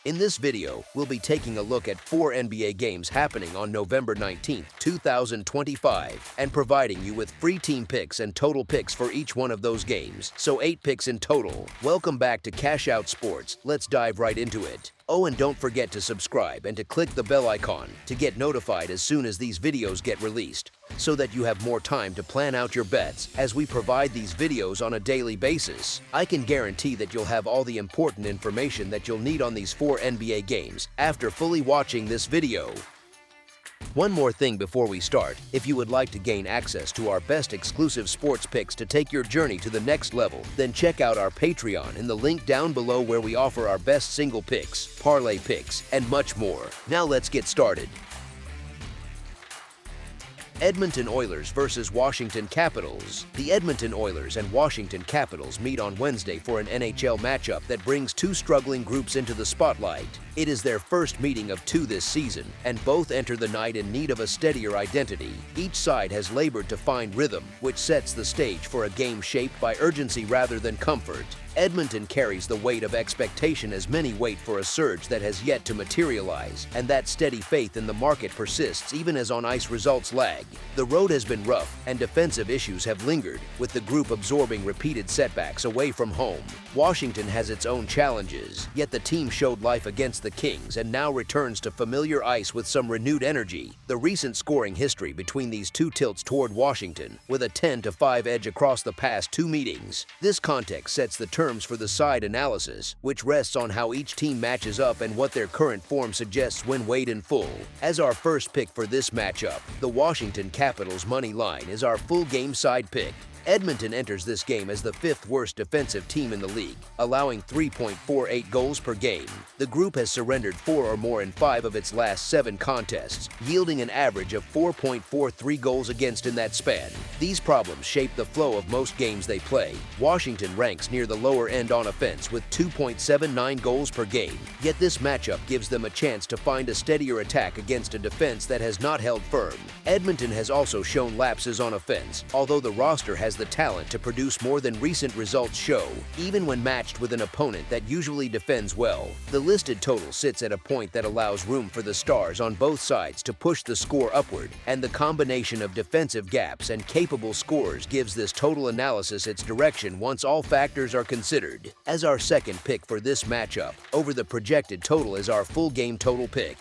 In this video, we'll be taking a look at 4 NBA games happening on November 19, 2025, and providing you with free team picks and total picks for each one of those games, so 8 picks in total. Welcome back to Cash Out Sports. Let's dive right into it. Oh, and don't forget to subscribe and to click the bell icon to get notified as soon as these videos get released, so that you have more time to plan out your bets as we provide these videos on a daily basis. I can guarantee that you'll have all the important information that you'll need on these 4 NBA games after fully watching this video. One more thing before we start, if you would like to gain access to our best exclusive sports picks to take your journey to the next level, then check out our Patreon in the link down below where we offer our best single picks, parlay picks, and much more. Now let's get started. Edmonton Oilers versus Washington Capitals. The Edmonton Oilers and Washington Capitals meet on Wednesday for an NHL matchup that brings 2 struggling groups into the spotlight. It is their first meeting of 2 this season, and both enter the night in need of a steadier identity. Each side has labored to find rhythm, which sets the stage for a game shaped by urgency rather than comfort. Edmonton carries the weight of expectation as many wait for a surge that has yet to materialize, and that steady faith in the market persists even as on-ice results lag. The road has been rough, and defensive issues have lingered, with the group absorbing repeated setbacks away from home. Washington has its own challenges, yet the team showed life against the Kings and now returns to familiar ice with some renewed energy. The recent scoring history between these two tilts toward Washington, with a 10-5 edge across the past 2 meetings. This context sets the terms for the side analysis, which rests on how each team matches up and what their current form suggests when weighed in full. As our first pick for this matchup, the Washington Capitals money line is our full game side pick. Edmonton enters this game as the 5th worst defensive team in the league, allowing 3.48 goals per game. The group has surrendered 4 or more in 5 of its last 7 contests, yielding an average of 4.43 goals against in that span. These problems shape the flow of most games they play. Washington ranks near the lower end on offense with 2.79 goals per game, yet this matchup gives them a chance to find a steadier attack against a defense that has not held firm. Edmonton has also shown lapses on offense, although the roster has the talent to produce more than recent results show, even when matched with an opponent that usually defends well. The listed total sits at a point that allows room for the Stars on both sides to push the score upward, and the combination of defensive gaps and capable scorers gives this total analysis its direction once all factors are considered. As our second pick for this matchup, over the projected total is our full game total pick.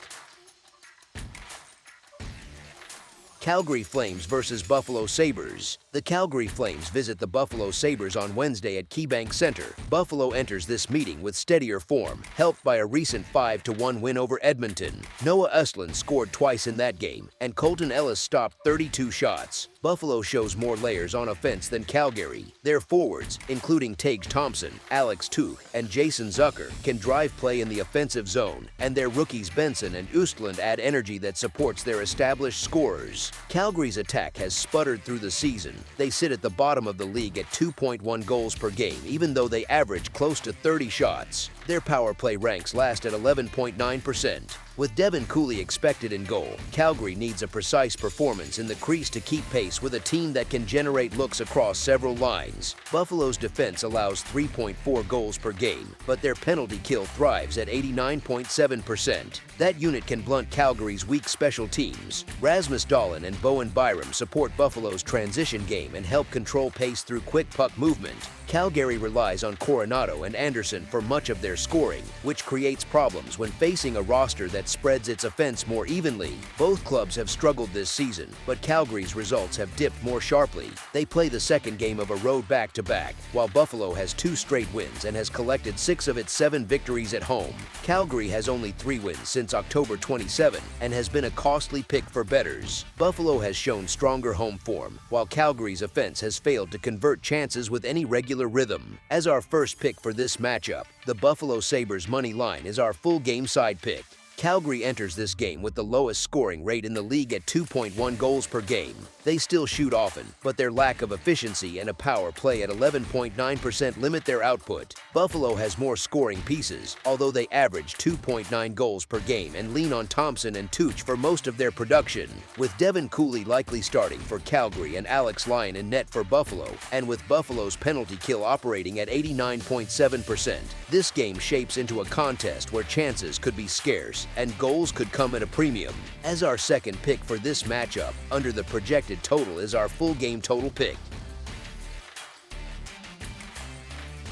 Calgary Flames versus Buffalo Sabres. The Calgary Flames visit the Buffalo Sabres on Wednesday at KeyBank Center. Buffalo enters this meeting with steadier form, helped by a recent 5-1 win over Edmonton. Noah Östlund scored twice in that game, and Colton Ellis stopped 32 shots. Buffalo shows more layers on offense than Calgary. Their forwards, including Tage Thompson, Alex Tuch, and Jason Zucker, can drive play in the offensive zone, and their rookies Benson and Östlund add energy that supports their established scorers. Calgary's attack has sputtered through the season. They sit at the bottom of the league at 2.1 goals per game, even though they average close to 30 shots. Their power play ranks last at 11.9%. With Devin Cooley expected in goal, Calgary needs a precise performance in the crease to keep pace with a team that can generate looks across several lines. Buffalo's defense allows 3.4 goals per game, but their penalty kill thrives at 89.7%. That unit can blunt Calgary's weak special teams. Rasmus Dahlin and Bowen Byram support Buffalo's transition game and help control pace through quick puck movement. Calgary relies on Coronado and Anderson for much of their scoring, which creates problems when facing a roster that spreads its offense more evenly. Both clubs have struggled this season, but Calgary's results have dipped more sharply. They play the second game of a road back-to-back, while Buffalo has 2 straight wins and has collected 6 of its 7 victories at home. Calgary has only 3 wins since October 27 and has been a costly pick for bettors. Buffalo has shown stronger home form, while Calgary's offense has failed to convert chances with any regular rhythm. As our first pick for this matchup, the Buffalo Sabres money line is our full game side pick. Calgary enters this game with the lowest scoring rate in the league at 2.1 goals per game. They still shoot often, but their lack of efficiency and a power play at 11.9% limit their output. Buffalo has more scoring pieces, although they average 2.9 goals per game and lean on Thompson and Tooch for most of their production. With Devin Cooley likely starting for Calgary and Alex Lyon in net for Buffalo, and with Buffalo's penalty kill operating at 89.7%, this game shapes into a contest where chances could be scarce and goals could come at a premium. As our second pick for this matchup, under the projected total is our full game total pick.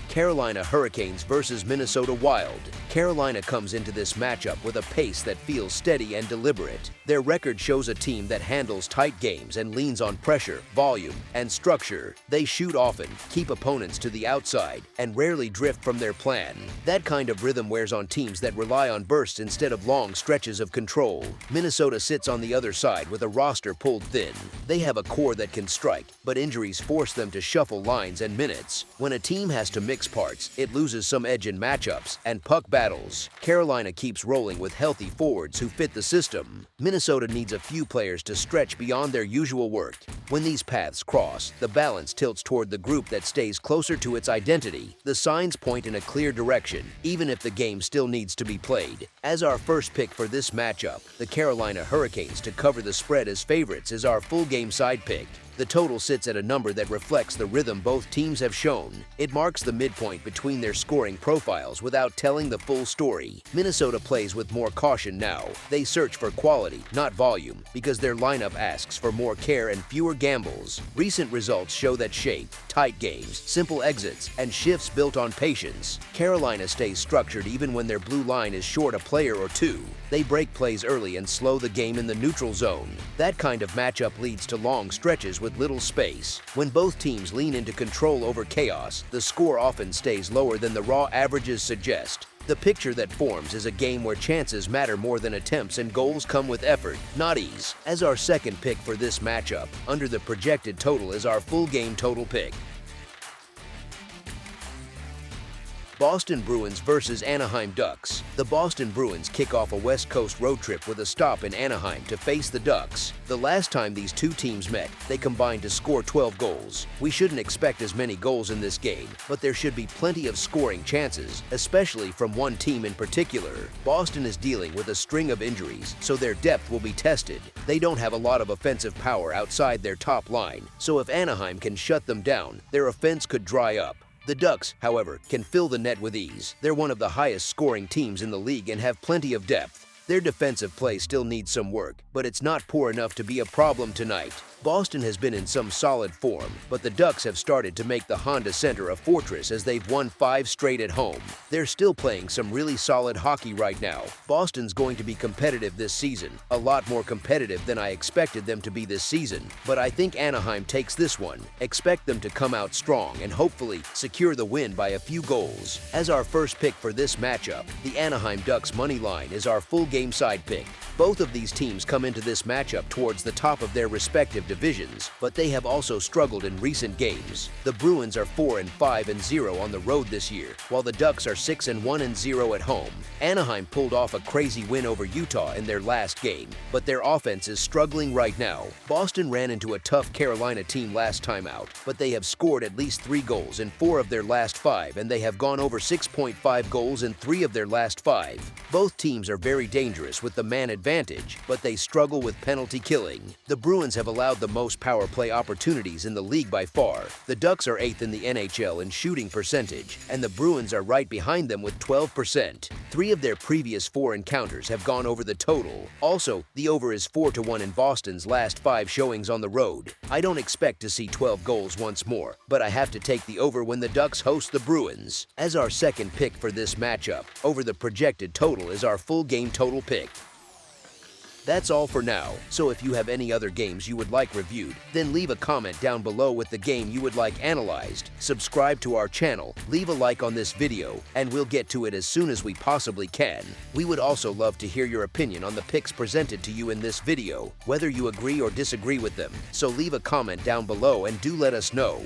Carolina Hurricanes versus Minnesota Wild. Carolina comes into this matchup with a pace that feels steady and deliberate. Their record shows a team that handles tight games and leans on pressure, volume, and structure. They shoot often, keep opponents to the outside, and rarely drift from their plan. That kind of rhythm wears on teams that rely on bursts instead of long stretches of control. Minnesota sits on the other side with a roster pulled thin. They have a core that can strike, but injuries force them to shuffle lines and minutes. When a team has to mix parts, it loses some edge in matchups and puck battles. Carolina keeps rolling with healthy forwards who fit the system. Minnesota needs a few players to stretch beyond their usual work. When these paths cross, the balance tilts toward the group that stays closer to its identity. The signs point in a clear direction, even if the game still needs to be played. As our first pick for this matchup, the Carolina Hurricanes to cover the spread as favorites is our full game side pick. The total sits at a number that reflects the rhythm both teams have shown. It marks the midpoint between their scoring profiles without telling the full story. Minnesota plays with more caution now. They search for quality, not volume, because their lineup asks for more care and fewer gambles. Recent results show that shape, tight games, simple exits, and shifts built on patience. Carolina stays structured even when their blue line is short a player or two. They break plays early and slow the game in the neutral zone. That kind of matchup leads to long stretches with little space. When both teams lean into control over chaos, the score often stays lower than the raw averages suggest. The picture that forms is a game where chances matter more than attempts and goals come with effort, not ease. As our second pick for this matchup, under the projected total is our full game total pick. Boston Bruins versus Anaheim Ducks. The Boston Bruins kick off a West Coast road trip with a stop in Anaheim to face the Ducks. The last time these two teams met, they combined to score 12 goals. We shouldn't expect as many goals in this game, but there should be plenty of scoring chances, especially from one team in particular. Boston is dealing with a string of injuries, so their depth will be tested. They don't have a lot of offensive power outside their top line, so if Anaheim can shut them down, their offense could dry up. The Ducks, however, can fill the net with ease. They're one of the highest scoring teams in the league and have plenty of depth. Their defensive play still needs some work, but it's not poor enough to be a problem tonight. Boston has been in some solid form, but the Ducks have started to make the Honda Center a fortress as they've won 5 straight at home. They're still playing some really solid hockey right now. Boston's going to be competitive this season, a lot more competitive than I expected them to be this season, but I think Anaheim takes this one. Expect them to come out strong and hopefully secure the win by a few goals. As our first pick for this matchup, the Anaheim Ducks money line is our full game side pick. Both of these teams come into this matchup towards the top of their respective divisions, but they have also struggled in recent games. The Bruins are 4-5-0 on the road this year, while the Ducks are 6-1-0 at home. Anaheim pulled off a crazy win over Utah in their last game, but their offense is struggling right now. Boston ran into a tough Carolina team last time out, but they have scored at least 3 goals in 4 of their last 5, and they have gone over 6.5 goals in 3 of their last 5. Both teams are very dangerous with the man advantage, but they struggle with penalty killing. The Bruins have allowed the most power play opportunities in the league by far. The Ducks are 8th in the NHL in shooting percentage, and the Bruins are right behind them with 12%. 3 of their previous 4 encounters have gone over the total. Also, the over is 4-1 in Boston's last 5 showings on the road. I don't expect to see 12 goals once more, but I have to take the over when the Ducks host the Bruins. As our second pick for this matchup, over the projected total is our full game total pick. That's all for now, so if you have any other games you would like reviewed, then leave a comment down below with the game you would like analyzed, subscribe to our channel, leave a like on this video, and we'll get to it as soon as we possibly can. We would also love to hear your opinion on the picks presented to you in this video, whether you agree or disagree with them, so leave a comment down below and do let us know.